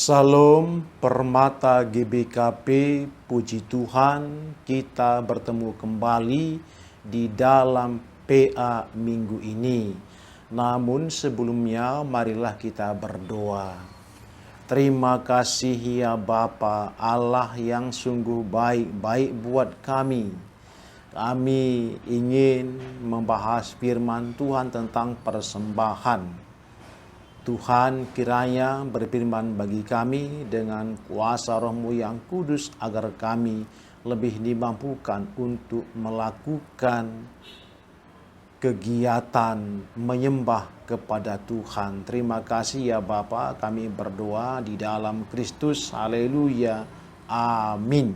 Salam Permata GBKP, puji Tuhan kita bertemu kembali di dalam PA minggu ini. Namun sebelumnya marilah kita berdoa. Terima kasih ya Bapa Allah yang sungguh baik buat kami. Kami ingin membahas firman Tuhan tentang persembahan. Tuhan kiranya berfirman bagi kami dengan kuasa Roh-Mu yang kudus agar kami lebih dimampukan untuk melakukan kegiatan menyembah kepada Tuhan. Terima kasih ya Bapa, kami berdoa di dalam Kristus. Haleluya. Amin.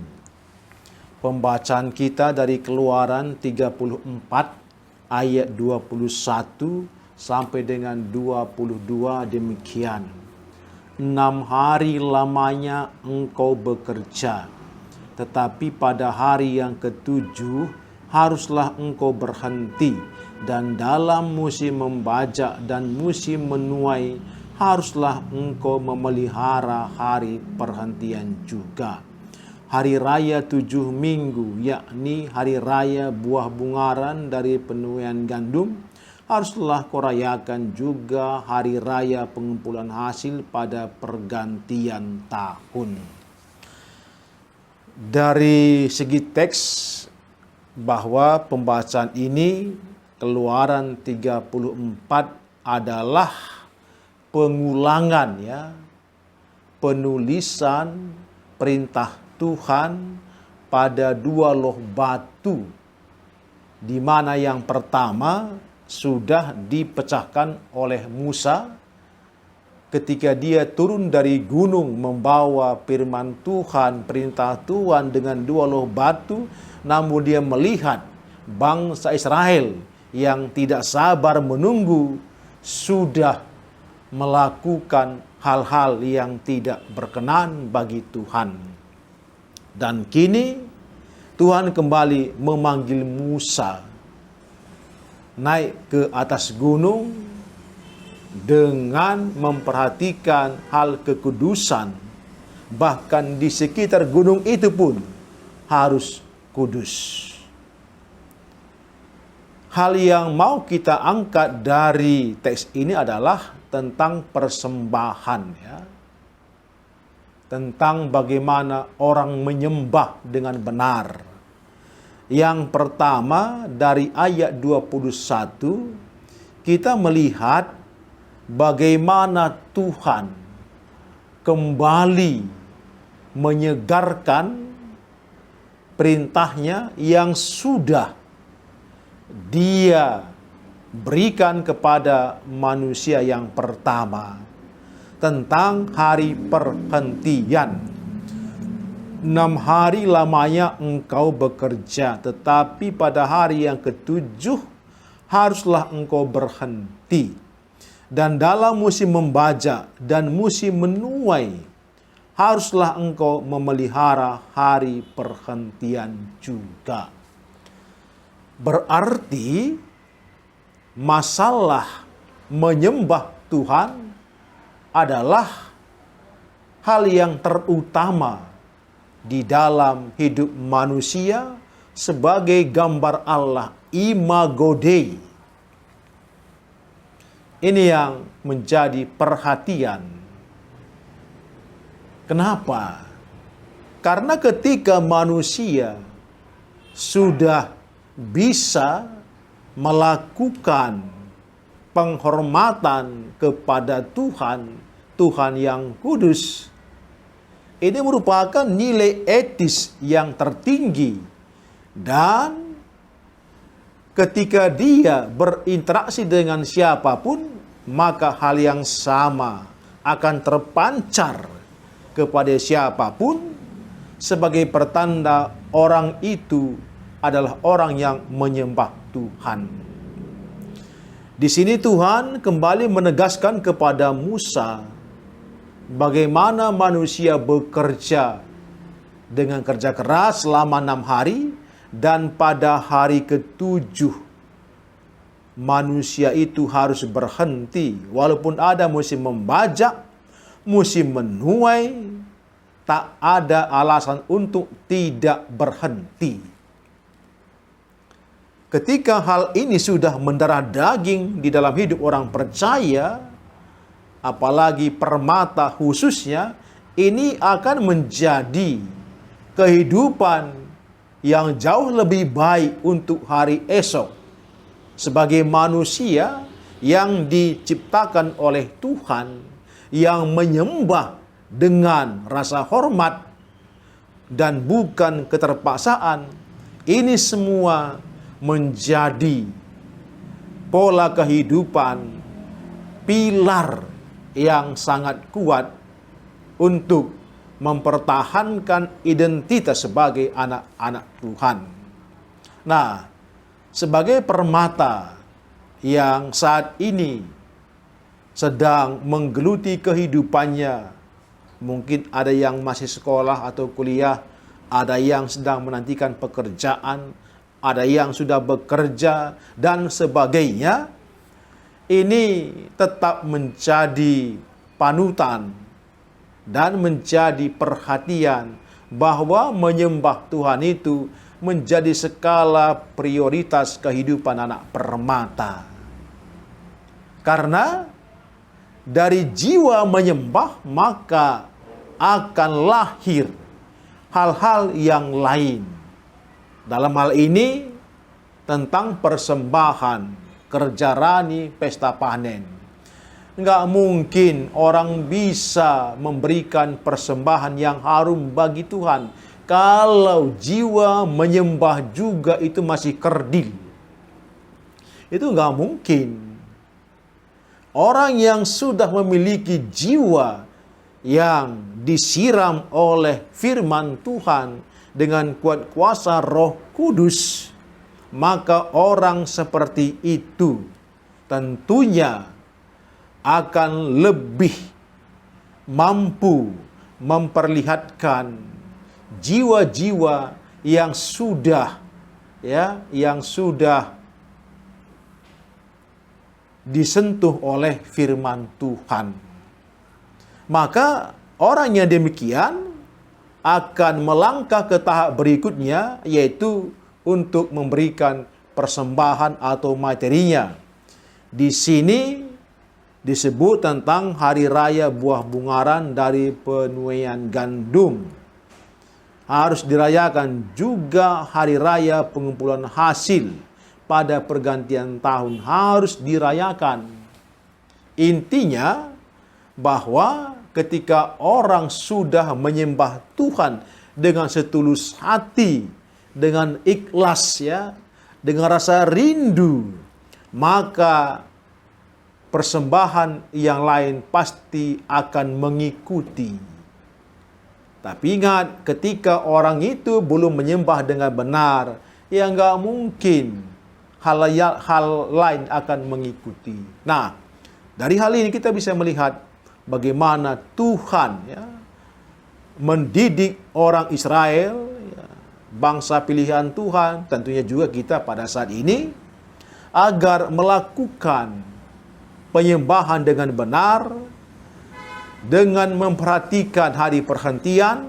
Pembacaan kita dari Keluaran 34 ayat 21 sampai dengan 22 demikian. 6 hari lamanya engkau bekerja, tetapi pada hari yang ketujuh haruslah engkau berhenti, dan dalam musim membajak dan musim menuai haruslah engkau memelihara hari perhentian juga. Hari raya 7 minggu, yakni hari raya buah bungaran dari penuaian gandum, haruslah kau rayakan juga hari raya pengumpulan hasil pada pergantian tahun. Dari segi teks bahwa pembacaan ini Keluaran 34 adalah pengulangan penulisan perintah Tuhan pada 2 loh batu, di mana yang pertama sudah dipecahkan oleh Musa ketika dia turun dari gunung membawa firman Tuhan, perintah Tuhan dengan 2 loh batu, namun dia melihat bangsa Israel yang tidak sabar menunggu sudah melakukan hal-hal yang tidak berkenan bagi Tuhan. Dan kini Tuhan kembali memanggil Musa naik ke atas gunung dengan memperhatikan hal kekudusan. Bahkan di sekitar gunung itu pun harus kudus. Hal yang mau kita angkat dari teks ini adalah tentang persembahan, tentang bagaimana orang menyembah dengan benar. Yang pertama dari ayat 21 kita melihat bagaimana Tuhan kembali menyegarkan perintahnya yang sudah Dia berikan kepada manusia yang pertama tentang hari perhentian. 6 hari lamanya engkau bekerja, tetapi pada hari yang ketujuh haruslah engkau berhenti. Dan dalam musim membajak dan musim menuai haruslah engkau memelihara hari perhentian juga. Berarti masalah menyembah Tuhan adalah hal yang terutama di dalam hidup manusia sebagai gambar Allah, imago Dei. Ini yang menjadi perhatian. Kenapa? Karena ketika manusia sudah bisa melakukan penghormatan kepada Tuhan, Tuhan yang kudus, ini merupakan nilai etis yang tertinggi. Dan ketika dia berinteraksi dengan siapapun, maka hal yang sama akan terpancar kepada siapapun sebagai pertanda orang itu adalah orang yang menyembah Tuhan. Di sini Tuhan kembali menegaskan kepada Musa bagaimana manusia bekerja dengan kerja keras selama 6 hari, dan pada hari ketujuh manusia itu harus berhenti. Walaupun ada musim membajak, musim menuai, tak ada alasan untuk tidak berhenti. Ketika hal ini sudah mendarah daging di dalam hidup orang percaya, apalagi permata khususnya, ini akan menjadi kehidupan yang jauh lebih baik untuk hari esok. Sebagai manusia yang diciptakan oleh Tuhan, yang menyembah dengan rasa hormat dan bukan keterpaksaan, ini semua menjadi pola kehidupan, pilar yang sangat kuat untuk mempertahankan identitas sebagai anak-anak Tuhan. Nah, sebagai permata yang saat ini sedang menggeluti kehidupannya, mungkin ada yang masih sekolah atau kuliah, ada yang sedang menantikan pekerjaan, ada yang sudah bekerja, dan sebagainya. Ini tetap menjadi panutan dan menjadi perhatian bahwa menyembah Tuhan itu menjadi skala prioritas kehidupan anak permata. Karena dari jiwa menyembah maka akan lahir hal-hal yang lain. Dalam hal ini tentang persembahan, kerja rani, pesta panen. Enggak mungkin orang bisa memberikan persembahan yang harum bagi Tuhan kalau jiwa menyembah juga itu masih kerdil. Itu enggak mungkin. Orang yang sudah memiliki jiwa yang disiram oleh firman Tuhan dengan kuat kuasa Roh Kudus, maka orang seperti itu tentunya akan lebih mampu memperlihatkan jiwa-jiwa yang sudah disentuh oleh firman Tuhan. Maka orang yang demikian akan melangkah ke tahap berikutnya, yaitu untuk memberikan persembahan atau materinya. Di sini disebut tentang hari raya buah bungaran dari penuaian gandum. Harus dirayakan juga hari raya pengumpulan hasil pada pergantian tahun, harus dirayakan. Intinya bahwa ketika orang sudah menyembah Tuhan dengan setulus hati, dengan ikhlas dengan rasa rindu, maka persembahan yang lain pasti akan mengikuti. Tapi ingat, ketika orang itu belum menyembah dengan benar, nggak mungkin hal lain akan mengikuti. Nah, dari hal ini kita bisa melihat bagaimana Tuhan mendidik orang Israel, bangsa pilihan Tuhan, tentunya juga kita pada saat ini, agar melakukan penyembahan dengan benar, dengan memperhatikan hari perhentian,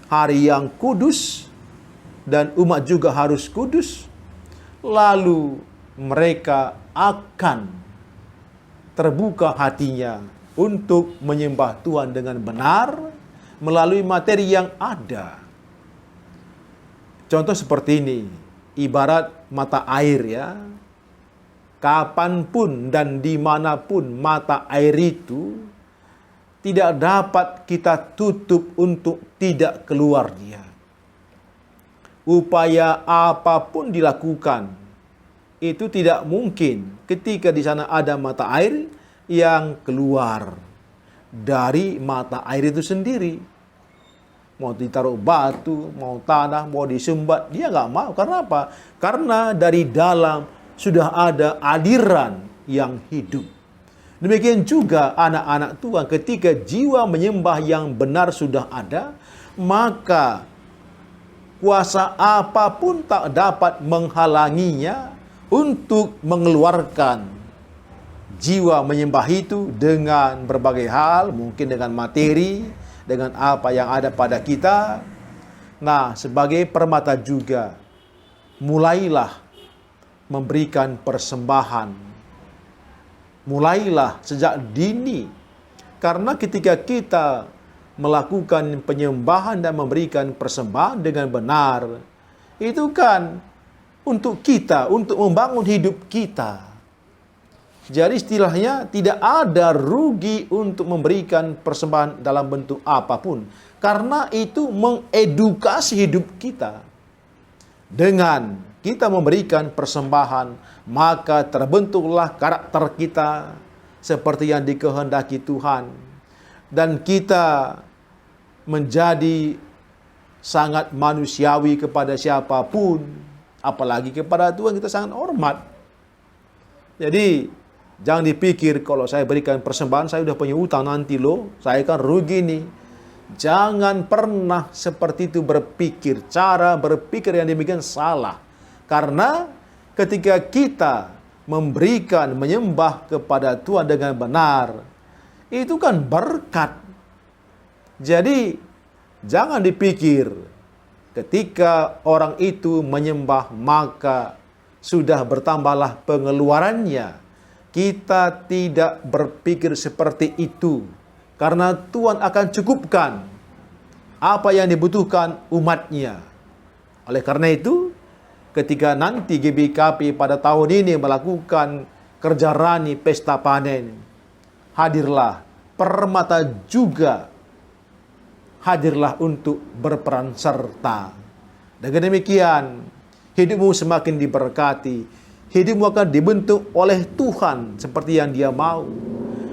hari yang kudus, dan umat juga harus kudus. Lalu mereka akan terbuka hatinya untuk menyembah Tuhan dengan benar melalui materi yang ada. Contoh seperti ini, ibarat mata air Kapanpun dan dimanapun mata air itu tidak dapat kita tutup untuk tidak keluar dia. Upaya apapun dilakukan, itu tidak mungkin ketika di sana ada mata air yang keluar dari mata air itu sendiri. Mau ditaruh batu, mau tanah, mau disumbat, dia nggak mau. Karena apa? Karena dari dalam sudah ada aliran yang hidup. Demikian juga anak-anak Tuhan, ketika jiwa menyembah yang benar sudah ada, maka kuasa apapun tak dapat menghalanginya untuk mengeluarkan jiwa menyembah itu dengan berbagai hal, mungkin dengan materi, dengan apa yang ada pada kita. Nah, sebagai permata juga, mulailah memberikan persembahan. Mulailah sejak dini. Karena ketika kita melakukan penyembahan dan memberikan persembahan dengan benar, itu kan untuk kita, untuk membangun hidup kita. Jadi istilahnya tidak ada rugi untuk memberikan persembahan dalam bentuk apapun. Karena itu mengedukasi hidup kita. Dengan kita memberikan persembahan, maka terbentuklah karakter kita seperti yang dikehendaki Tuhan. Dan kita menjadi sangat manusiawi kepada siapapun, apalagi kepada Tuhan kita sangat hormat. Jadi jangan dipikir kalau saya berikan persembahan saya udah punya utang nanti loh, saya kan rugi nih. Jangan pernah seperti itu berpikir. Cara berpikir yang demikian salah. Karena ketika kita memberikan, menyembah kepada Tuhan dengan benar, itu kan berkat. Jadi jangan dipikir ketika orang itu menyembah maka sudah bertambahlah pengeluarannya. Kita tidak berpikir seperti itu. Karena Tuhan akan cukupkan apa yang dibutuhkan umatnya. Oleh karena itu, ketika nanti GBKP pada tahun ini melakukan kerja rani pesta panen, hadirlah permata juga. Hadirlah untuk berperan serta. Dengan demikian, hidupmu semakin diberkati. Hidupmu akan dibentuk oleh Tuhan seperti yang Dia mau.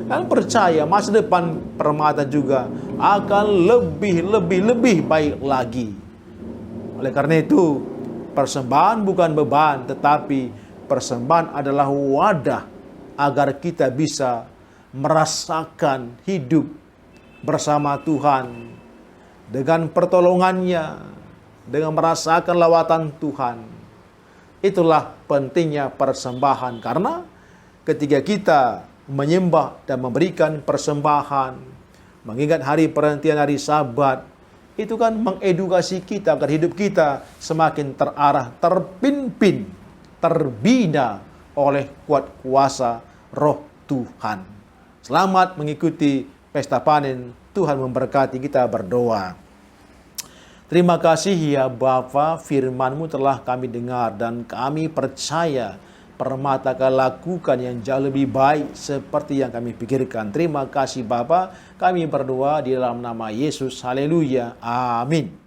Dan percaya masa depan permata juga akan lebih baik lagi. Oleh karena itu, persembahan bukan beban, tetapi persembahan adalah wadah agar kita bisa merasakan hidup bersama Tuhan. Dengan pertolongannya, dengan merasakan lawatan Tuhan. Itulah pentingnya persembahan. Karena ketika kita menyembah dan memberikan persembahan, mengingat hari perhentian hari Sabat, itu kan mengedukasi kita agar hidup kita semakin terarah, terpimpin, terbina oleh kuat kuasa Roh Tuhan. Selamat mengikuti pesta panen. Tuhan memberkati, kita berdoa. Terima kasih ya Bapa, firman-Mu telah kami dengar dan kami percaya permata akan lakukan yang jauh lebih baik seperti yang kami pikirkan. Terima kasih Bapa, kami berdoa di dalam nama Yesus. Haleluya. Amin.